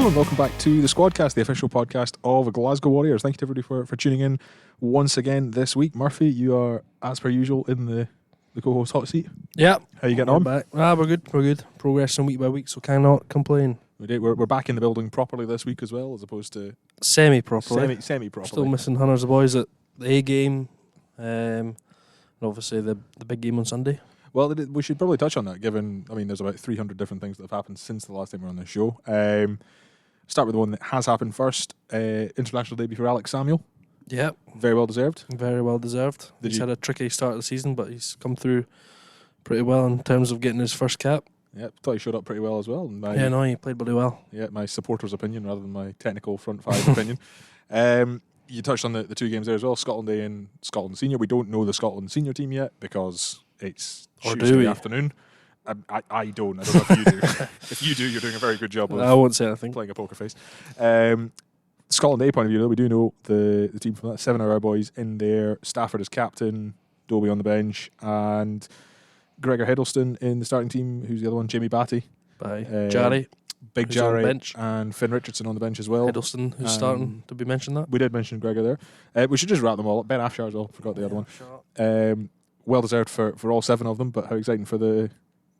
Hello and welcome back to the Squadcast, the official podcast of the Glasgow Warriors. Thank you to everybody for tuning in once again this week. Murphy, you are, as per usual, in the co-host hot seat. Yeah. How you getting on? Back. We're good. Progressing week by week, so cannot complain. We're back in the building properly this week as well, as opposed to... Semi-properly. Semi-properly. Still missing hundreds of boys at the A game, and obviously the big game on Sunday. Well, we should probably touch on that, given, there's about 300 different things that have happened since the last time we were on this show. Start with the one that has happened first. International debut for Alex Samuel. Yeah. Very well deserved. Very well deserved. He's had a tricky start of the season, but he's come through pretty well in terms of getting his first cap. Yeah, thought he showed up pretty well as well. He played pretty well. Yeah, my supporter's opinion rather than my technical front five opinion. You touched on the two games there as well, Scotland A and Scotland Senior. We don't know the Scotland Senior team yet because it's Tuesday afternoon. I don't know if you do. If you do, you're doing a very good job of I won't say anything. Playing a poker face. Scotland A point of view, though, we do know the team from that. 7 of our boys in there. Stafford as captain, Dobie on the bench, and Gregor Hiddleston in the starting team. Who's the other one? Jamie Batty. Jarry. Big Jarry and Finn Richardson on the bench as well. Hiddleston, who's starting. Did we mention that? We did mention Gregor there. We should just wrap them all up. Ben Afshar as well. Forgot the other one. Well deserved for all 7 of them, but how exciting for the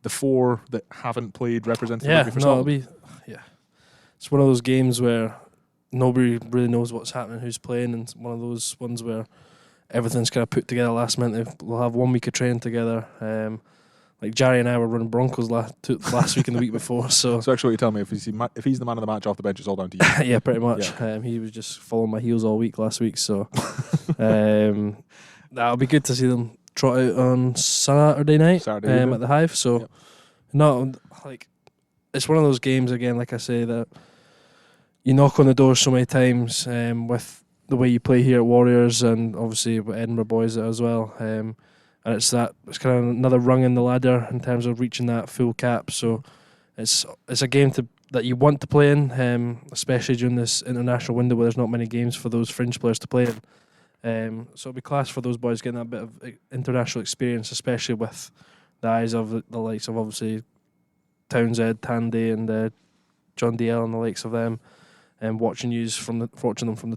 4 that haven't played represented rugby for Scotland. It's one of those games where nobody really knows what's happening, who's playing, and it's one of those ones where everything's kind of put together last minute. We'll have 1 week of training together. Like Jarry and I were running Broncos last week and the week before. So actually, what you tell me, if he's the man of the match off the bench, it's all down to you. Yeah, pretty much. Yeah. He was just following my heels all week last week. So that'll be good to see them trot out on Saturday night at the Hive. So it's one of those games again, like I say, that you knock on the door so many times with the way you play here at Warriors, and obviously with Edinburgh boys as well. And it's kind of another rung in the ladder in terms of reaching that full cap. So it's a game that you want to play in, especially during this international window where there's not many games for those fringe players to play in. So it'll be class for those boys getting that bit of international experience, especially with the eyes of the likes of obviously Townsend, Tandy, and John DL and the likes of them, and watching them from the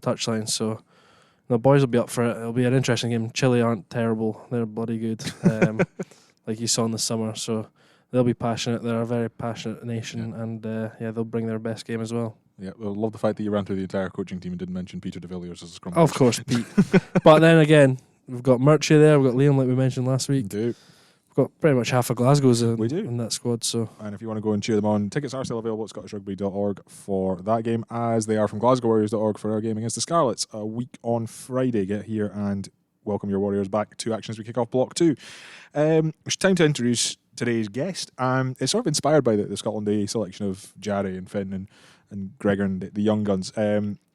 touchline. So the boys will be up for it. It'll be an interesting game. Chile aren't terrible; they're bloody good, like you saw in the summer. So they'll be passionate. They're a very passionate nation, and they'll bring their best game as well. Yeah, we'll love the fact that you ran through the entire coaching team and didn't mention Peter de Villiers as a scrum. Of course, Pete. But then again, we've got Murchie there. We've got Liam, like we mentioned last week. We do. We've got pretty much half of Glasgow's in that squad. So, and if you want to go and cheer them on, tickets are still available at scottishrugby.org for that game, as they are from glasgowwarriors.org for our game against the Scarlets a week on Friday. Get here and welcome your Warriors back to action as we kick off Block 2. It's time to introduce today's guest. It's sort of inspired by the Scotland A selection of Jarry and Finn and Gregor and the young guns.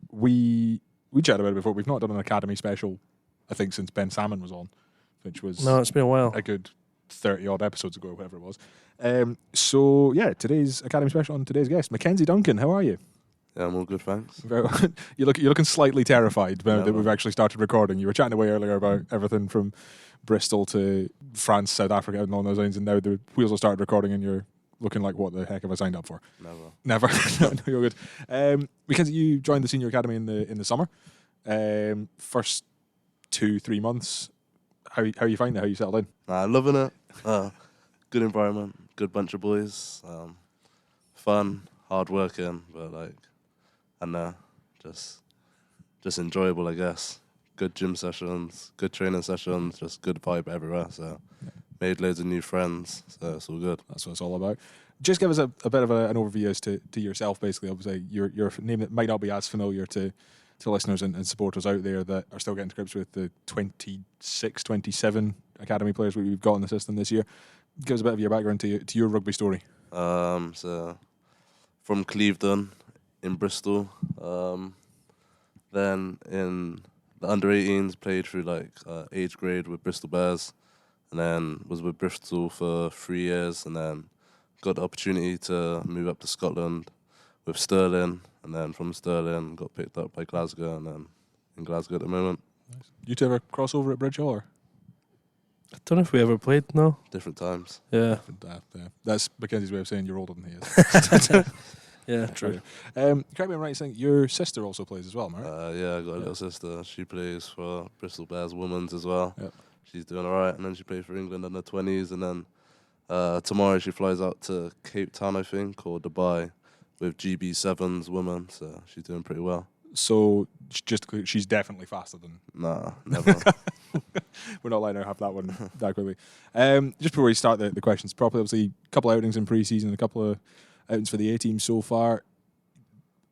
We chatted about it before. We've not done an Academy special, I think, since Ben Salmon was on, which was... No, it's been a while. A good 30-odd episodes ago, or whatever it was. Today's Academy special on today's guest, Macenzzie Duncan. How are you? Yeah, I'm all good, thanks. Very well. You're looking slightly terrified now that we've actually started recording. You were chatting away earlier about everything from Bristol to France, South Africa, and all those lines, and now the wheels have started recording, and you're looking like, what the heck have I signed up for? Never. No, you're good. Macenzzie, you joined the Senior Academy in the summer. First 2-3 months. How are you finding it? How you settled in? Loving it. Good environment, good bunch of boys. Fun, hard working, but just enjoyable, I guess. Good gym sessions, good training sessions, just good vibe everywhere. So made loads of new friends. So it's all good. That's what it's all about. Just give us a bit of an overview as to yourself. Basically, obviously, you're a name that might not be as familiar to listeners and supporters out there that are still getting to grips with the 26, 27 academy players we've got in the system this year. Give us a bit of your background to your rugby story. So from Clevedon in Bristol, then in the under-18s played through age grade with Bristol Bears, and then was with Bristol for 3 years, and then got the opportunity to move up to Scotland with Stirling, and then from Stirling got picked up by Glasgow, and then in Glasgow at the moment. Nice. You two ever cross over at Bridge Hall? Or? I don't know if we ever played, no. Different times. Yeah. That's Mackenzie's way of saying you're older than he is. Yeah, true. Correct me if I'm right in saying your sister also plays as well, Mark? Yeah, I got a little sister. She plays for Bristol Bears Women's as well. Yep. She's doing all right, and then she plays for England under 20s, and then tomorrow she flies out to Cape Town, I think, or Dubai, with GB7's women. So she's doing pretty well. So she's definitely faster than. Nah, never. We're not letting her have that one that quickly. Just before we start the questions properly, obviously a couple of outings in pre-season, a couple of outings for the A team so far.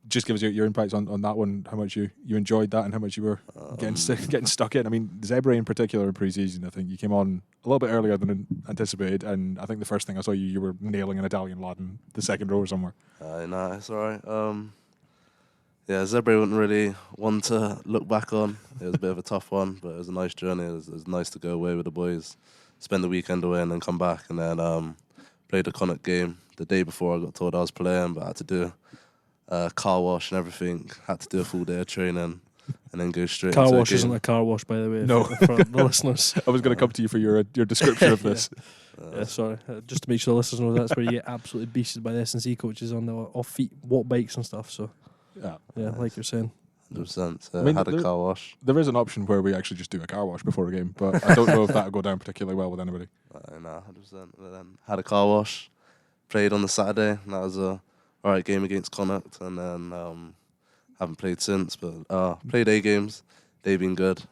Just give us your insights on that one, how much you enjoyed that and how much you were getting stuck in. I mean, Zebre in particular in pre-season, I think you came on a little bit earlier than anticipated, and I think the first thing I saw you were nailing an Italian lad in the second row or somewhere. Nah, it's all right. Yeah, Zebre wasn't really one to look back on. It was a bit of a tough one, but it was a nice journey. It was nice to go away with the boys, spend the weekend away and then come back. And then played a Connacht game the day before I got told I was playing, but I had to do a car wash and everything. Had to do a full day of training and then go straight Car into wash the game. isn't a car wash, by the way. No. For the listeners. I was going to come to you for your description of this. Yeah, sorry. Just to make sure the listeners know, that's where you get absolutely beasted by the S&C coaches on the off-feet walk bikes and stuff. So, yeah, like you're saying. 100%. I mean, had a car wash. There is an option where we actually just do a car wash before a game, but I don't know if that would go down particularly well with anybody. Nah, 100%. But then had a car wash, played on the Saturday, and that was a alright game against Connacht, and then haven't played since, but played A games. They've been good.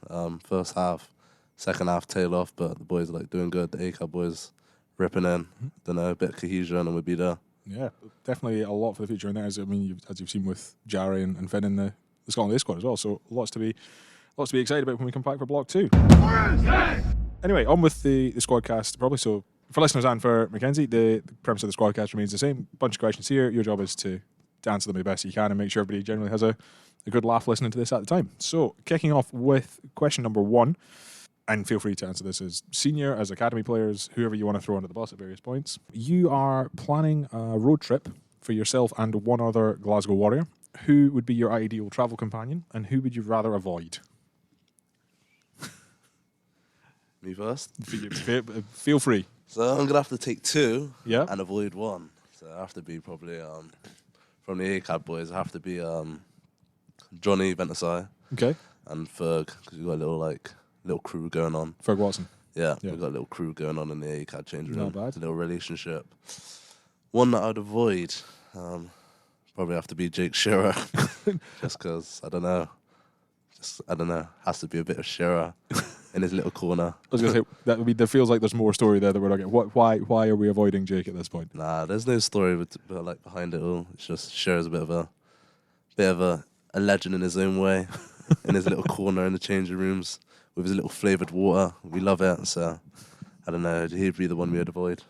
First half, second half tail off, but the boys are doing good. The A-Cab boys ripping in. Don't know, a bit of cohesion and we'll be there. Yeah, definitely a lot for the future in there. As you've seen with Jarry and Finn in the Scotland A squad as well. So lots to be excited about when we come back for Block 2. Anyway, on with the Squadcast probably. So for listeners and for Macenzzie, the premise of the Squadcast remains the same. Bunch of questions here. Your job is to answer them the best you can and make sure everybody generally has a good laugh listening to this at the time. So kicking off with question number 1. And feel free to answer this as senior, as academy players, whoever you want to throw under the bus at various points. You are planning a road trip for yourself and one other Glasgow Warrior. Who would be your ideal travel companion, and who would you rather avoid? Me first? Feel free. So I'm going to have to take 2 Yeah. and avoid 1. So I have to be probably, from the A-Cab boys, I have to be Johnny Ventusai Okay. and Ferg, because we've got a little crew going on. Ferg Watson. Yeah, Yeah. we've got a little crew going on in the A-Cab change room. Not bad. It's a little relationship. One that I'd avoid, probably have to be Jake Shearer, just because, I don't know, has to be a bit of Shearer in his little corner. I was going to say, there feels like there's more story there that we're not getting. Why are we avoiding Jake at this point? Nah, there's no story behind it all. It's just Shearer's a bit of a legend in his own way, in his little corner in the changing rooms with his little flavoured water. We love it, so I don't know. He'd be the one we'd avoid.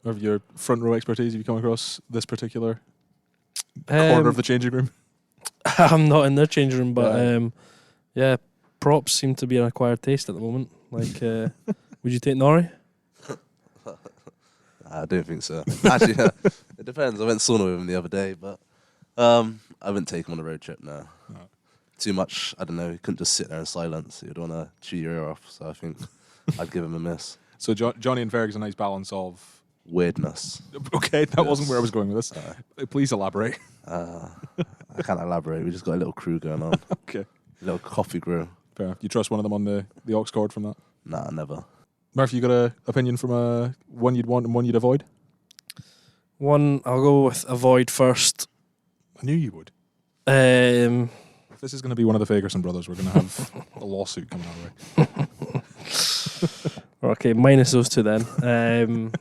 Of your front row expertise, have you come across this particular corner of the changing room? I'm not in their changing room, but Right. yeah, props seem to be an acquired taste at the moment. Like, would you take Norrie? I don't think so. Actually, it depends. I went sauna with him the other day, but I wouldn't take him on a road trip, no. Too much, I don't know, he couldn't just sit there in silence. He'd want to chew your ear off, so I think I'd give him a miss. So Johnny and Ferg is a nice balance of... Weirdness. Okay, that wasn't where I was going with this. Please elaborate. I can't elaborate. We just got a little crew going on. Okay. A little coffee crew. Fair enough. You trust one of them on the aux cord from that? Nah, never. Murphy, you got an opinion from one you'd want and one you'd avoid? One, I'll go with avoid first. I knew you would. If this is going to be one of the Fagerson brothers, we're going to have a lawsuit coming our way. Okay, minus those 2 then.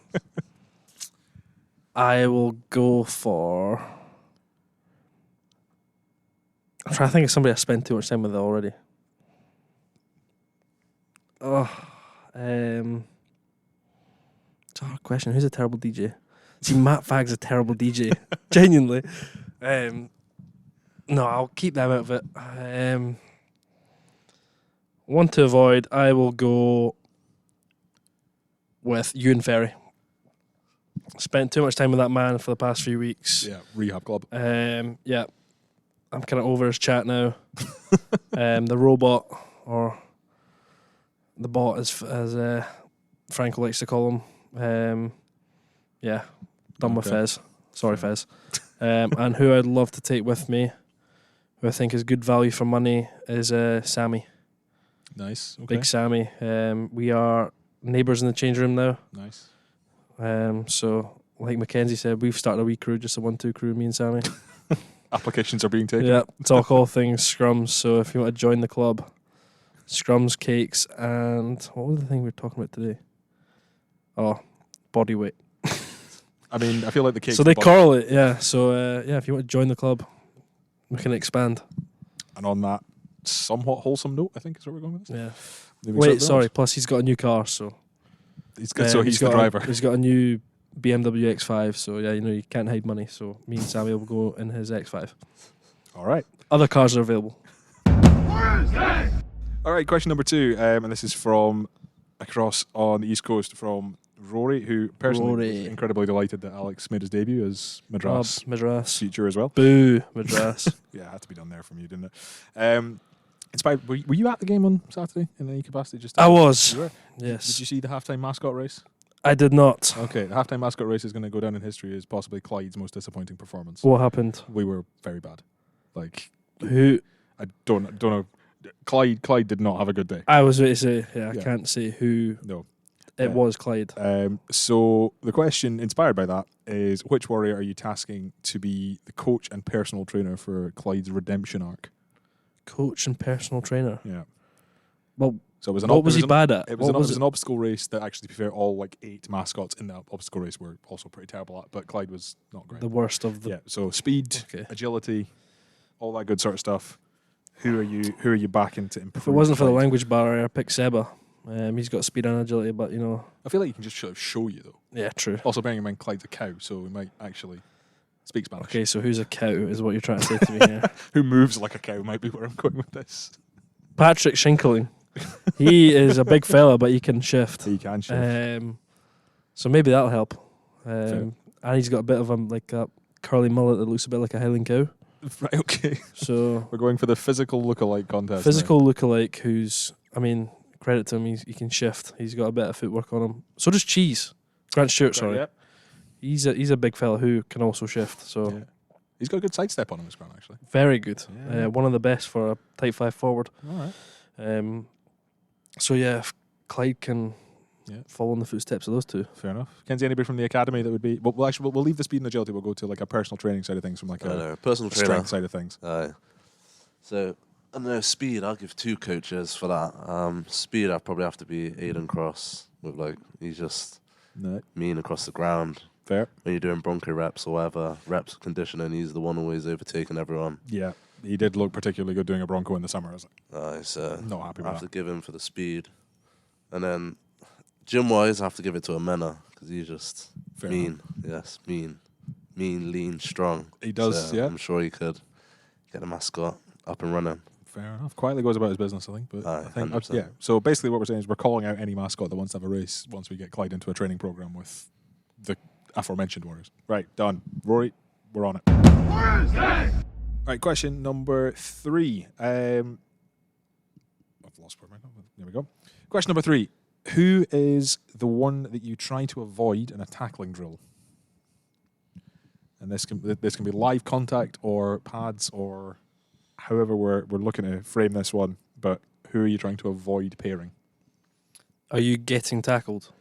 I will go for... I'm trying to think of somebody I spent too much time with already. It's a hard question. Who's a terrible DJ? See, Matt Fagg's a terrible DJ. Genuinely. No, I'll keep them out of it. One to avoid, I will go with Ewan Ferry. Spent too much time with that man for the past few weeks. Yeah, rehab club. Yeah, I'm kind of over his chat now. The robot, or the bot, as Franco likes to call him. Yeah, done with Okay. Fez. Sorry, Fez. And who I'd love to take with me, who I think is good value for money, is Sammy. Nice. Okay. Big Sammy. We are neighbours in the change room now. Nice. So, like Macenzzie said, we've started a wee crew, just a 1-2 crew, me and Sammy. Applications are being taken. Yeah, talk all things scrums. So if you want to join the club, scrums, cakes, and what was the thing we were talking about today? Oh, body weight. I mean, I feel like the cake. So they correlate, yeah. So if you want to join the club, we can expand. And on that somewhat wholesome note, I think is where we're going with this. Yeah. Maybe Wait, sorry. Plus, he's got a new car, so he's good. So he's the driver. He's got a new BMW X5. So yeah, you can't hide money. So me and Sammy will go in his X5. All right. Other cars are available. All right. Question number 2, and this is from across on the East Coast from Rory, who personally was incredibly delighted that Alex made his debut as Madras feature as well. Boo, Madras. Yeah, it had to be done there from you, didn't it? Inspired. Were you at the game on Saturday in any capacity? I was. You were? Yes. Did you see the halftime mascot race? I did not. Okay, the halftime mascot race is going to go down in history as possibly Clyde's most disappointing performance. What happened? We were very bad. Like, who? I don't know. Clyde did not have a good day. I was going to say, I can't say who. No. It was Clyde. So the question inspired by that is, which warrior are you tasking to be the coach and personal trainer for Clyde's redemption arc? Coach and personal trainer? Yeah. Well, so it was what was he bad at? It was an obstacle race that actually, to be fair, all like 8 mascots in that obstacle race were also pretty terrible at, but Clyde was not great. The worst of the... Yeah, so speed, agility, all that good sort of stuff. Who are you backing to improve? If it wasn't for the Clyde? language barrier, I'd pick Seba. He's got speed and agility, but I feel like you can just sort of show you though. Yeah, true. Also, bearing in mind Clyde's a cow, so he might actually speak Spanish. Okay, so who's a cow is what you're trying to say to me here. Who moves like a cow might be where I'm going with this. Patrick Schinkling. He is a big fella, but he can shift. He can shift. So maybe that'll help. And he's got a bit of a curly mullet that looks a bit like a Highland cow. Right, okay. So we're going for the physical lookalike contest. Physical lookalike who's, credit to him, he can shift. He's got a bit of footwork on him. So does Cheese. Grant Stewart, sorry. Yep. He's a big fella who can also shift. So he's got a good sidestep on him, as Grant, actually. Very good. Yeah. One of the best for a type 5 forward. All right. So yeah, if Clyde can follow in the footsteps of those two. Fair enough. Kenzie, anybody from the academy that would be... Well, actually, we'll leave the speed and agility. We'll go to like a personal training side of things from like a personal strength side of things. So, I don't know, speed, I'll give 2 coaches for that. Speed, I'd probably have to be Aiden Cross. He's just mean across the ground. Fair. When you're doing bronco reps or whatever, reps conditioning, he's the one always overtaking everyone. Yeah. He did look particularly good doing a bronco in the summer. Not happy with I have to give him for the speed. And then gym-wise, I have to give it to Amena because he's just mean. Yes, mean, lean, strong. He does, I'm sure he could get the mascot up and running. Fair enough. Quietly goes about his business, I think. But I think, 100%. So basically what we're saying is we're calling out any mascot that wants to have a race once we get Clyde into a training program with the aforementioned warriors. Right, done. Rory, we're on it. Right, question number 3. I've lost where my number. There we go. Question number 3. Who is the one that you try to avoid in a tackling drill? And this can be live contact or pads or however we're looking to frame this one. But who are you trying to avoid pairing? Are you getting tackled?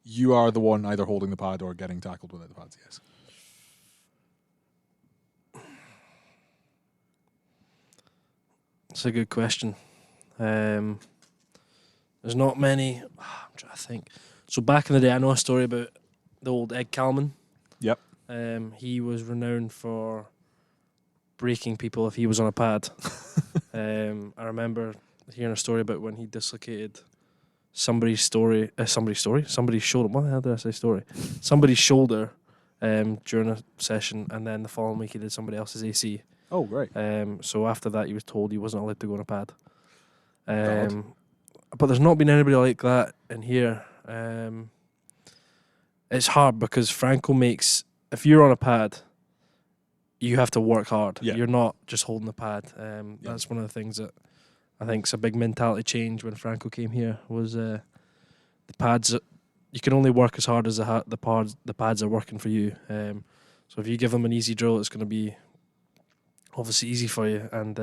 You are the one either holding the pad or getting tackled without the pads, yes. That's a good question. There's not many. I'm trying to think. So back in the day, I know a story about the old Ed Kalman. Yep. He was renowned for breaking people if he was on a pad. I remember hearing a story about when he dislocated somebody's shoulder. What the hell did I say? Story. Somebody's shoulder during a session, and then the following week he did somebody else's AC. Oh, great. So after that, he was told he wasn't allowed to go on a pad. But there's not been anybody like that in here. It's hard because Franco makes, if you're on a pad, you have to work hard. Yeah. You're not just holding the pad. That's one of the things that I think is a big mentality change when Franco came here was the pads. You can only work as hard as the pads are working for you. So if you give them an easy drill, it's going to be obviously easy for you. And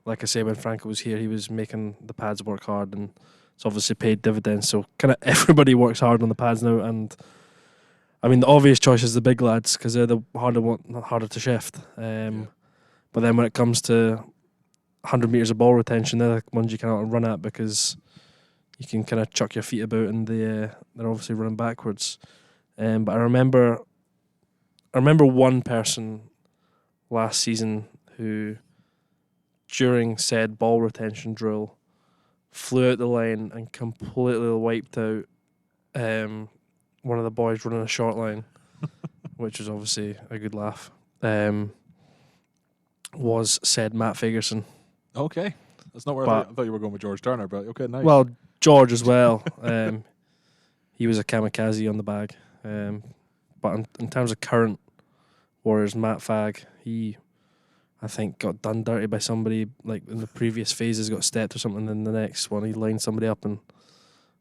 like I say, when Franco was here, he was making the pads work hard, and it's obviously paid dividends. So kind of everybody works hard on the pads now. And I mean, the obvious choice is the big lads because they're the harder to shift. But then when it comes to 100 metres of ball retention, they're the ones you cannot run at because you can kind of chuck your feet about and they're obviously running backwards. But I remember one person last season who, during said ball retention drill, flew out the line and completely wiped out one of the boys running a short line, which was obviously a good laugh. Was said Matt Fagerson. Okay. That's not where I thought you were going with George Turner, but okay, nice. Well, George as well. He was a kamikaze on the bag. But in terms of current Warriors, Matt Fag, he, I think, got done dirty by somebody, like in the previous phases, got stepped or something, and then the next one he lined somebody up and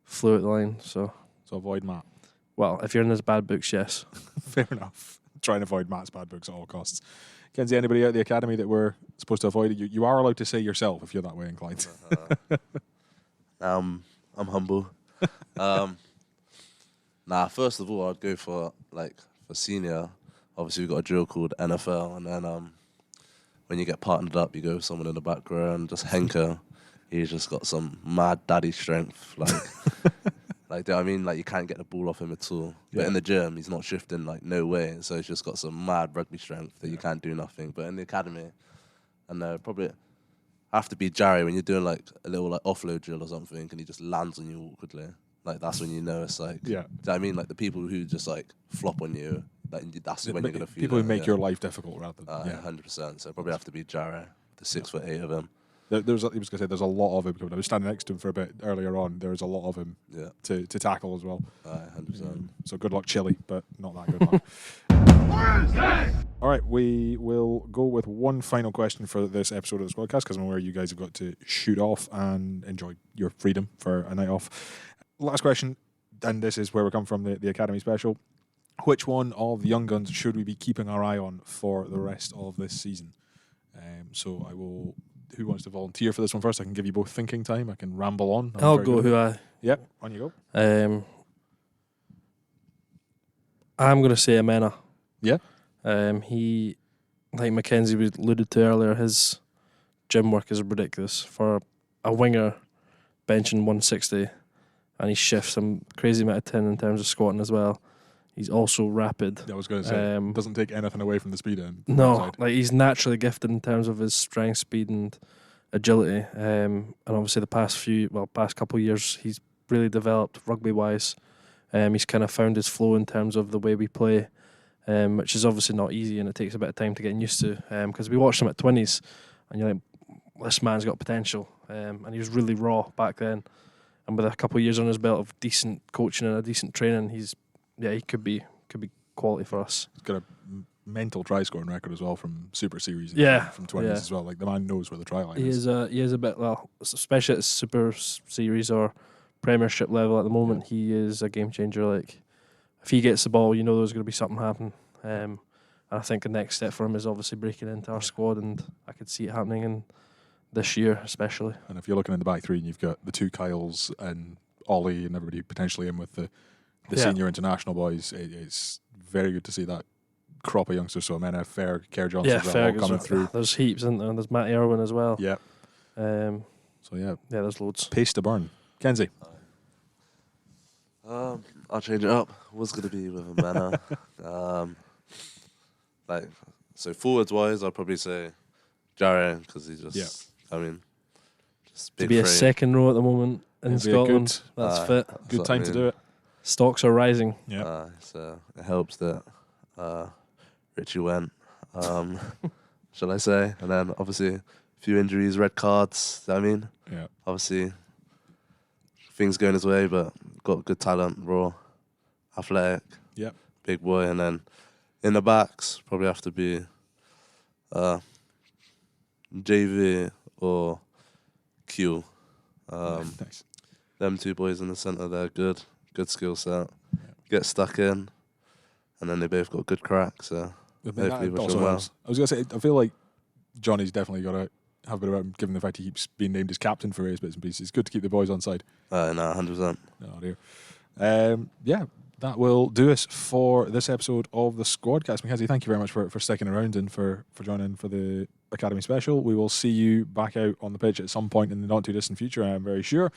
flew out the line. So avoid Matt. Well, if you're in his bad books, yes. Fair enough. Try and avoid Matt's bad books at all costs. Kenzie, anybody out of the academy that we're supposed to avoid? You are allowed to say yourself if you're that way inclined. I'm humble. First of all, I'd go for senior. Obviously, we've got a drill called NFL, and then when you get partnered up, you go with someone in the back row, and just Henker, he's just got some mad daddy strength. Like, do you know what I mean? Like, you can't get the ball off him at all. But in the gym, he's not shifting, like, no way. So he's just got some mad rugby strength that you can't do nothing. But in the academy, and probably have to be Jarry when you're doing, like, a little, like, offload drill or something, and he just lands on you awkwardly. Like, that's when you know it's, like... Yeah. Do you know what I mean? Like, the people who just, like, flop on you, like, that's when you're going to feel people who make your life difficult, rather than... 100%. So probably have to be Jarry, the 6'8" of him. He was going to say there's a lot of him coming. I was standing next to him for a bit earlier on. There's a lot of him to tackle as well. 100%. So good luck, Chile, but not that good luck. All right, we will go with one final question for this episode of the Squadcast because I'm aware you guys have got to shoot off and enjoy your freedom for a night off. Last question, and this is where we come from, the Academy special. Which one of the young guns should we be keeping our eye on for the rest of this season? So I will... Who wants to volunteer for this one first? I can give you both thinking time. I can ramble on. I'll go who I... Yep, on you go. I'm going to say Amena. Yeah? He, like Macenzzie alluded to earlier, his gym work is ridiculous. For a winger benching 160, and he shifts some crazy amount of tin in terms of squatting as well. He's also rapid. Yeah, I was going to say, doesn't take anything away from the speed end. No, like he's naturally gifted in terms of his strength, speed, and agility. And obviously, the past couple of years, he's really developed rugby-wise. He's kind of found his flow in terms of the way we play, which is obviously not easy, and it takes a bit of time to get used to. Because we watched him at 20s, and you're like, this man's got potential, and he was really raw back then. And with a couple of years on his belt of decent coaching and a decent training, he could be quality for us. He's got a mental try scoring record as well from Super Series. From 20s as well. Like the man knows where the try line is. He is a bit, well, especially at Super Series or Premiership level at the moment. He is a game changer. Like if he gets the ball, you know there's going to be something happen. And I think the next step for him is obviously breaking into our squad, and I could see it happening in this year especially. And if you're looking in the back three, and you've got the two Kyles and Ollie and everybody potentially in with the senior international boys, it's very good to see that crop of youngsters. So Amena, Fair, Kerr Johnson, all coming through. There's heaps, isn't there? There's Matty Irwin as well. Yeah. There's loads. Pace to burn. Kenzie. I'll change it up. Was going to be with Amena. So forwards wise, I'd probably say Jarry because he's just. I mean, just big to be a second row at the moment in Scotland. That's fit. Good time to do it. Stocks are rising. Yeah. So it helps that Richie went, shall I say. And then obviously a few injuries, red cards, you know what I mean? Yeah. Obviously things going his way, but got good talent, raw, athletic, big boy. And then in the backs, probably have to be JV or Q. Nice. Them two boys in the centre, they're good skill set. Get stuck in, and then they both got good crack. So I mean, Hopefully that wish also him well. helps. I was going to say, I feel like Johnny's definitely got to have a bit about him, given the fact he keeps being named as captain for various bits and pieces. It's good to keep the boys on side. No, 100%. Oh, dear. Yeah, that will do us for this episode of the Squadcast. Macenzzie, thank you very much for sticking around and for joining for the Academy Special. We will see you back out on the pitch at some point in the not too distant future, I'm very sure.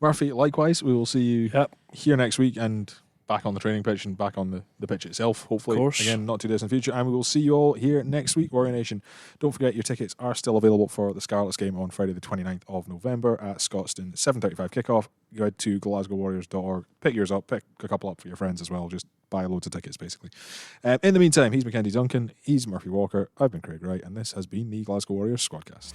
Murphy, likewise, we will see you here next week and back on the training pitch and back on the pitch itself, hopefully. Of course. Again, not too distant future. And we will see you all here next week, Warrior Nation. Don't forget your tickets are still available for the Scarlets game on Friday the 29th of November at Scotstoun, 7:35 kickoff. Go ahead to glasgowwarriors.org, pick yours up, pick a couple up for your friends as well. Just buy loads of tickets, basically. In the meantime, he's Macenzzie Duncan, he's Murphy Walker, I've been Craig Wright, and this has been the Glasgow Warriors Squadcast.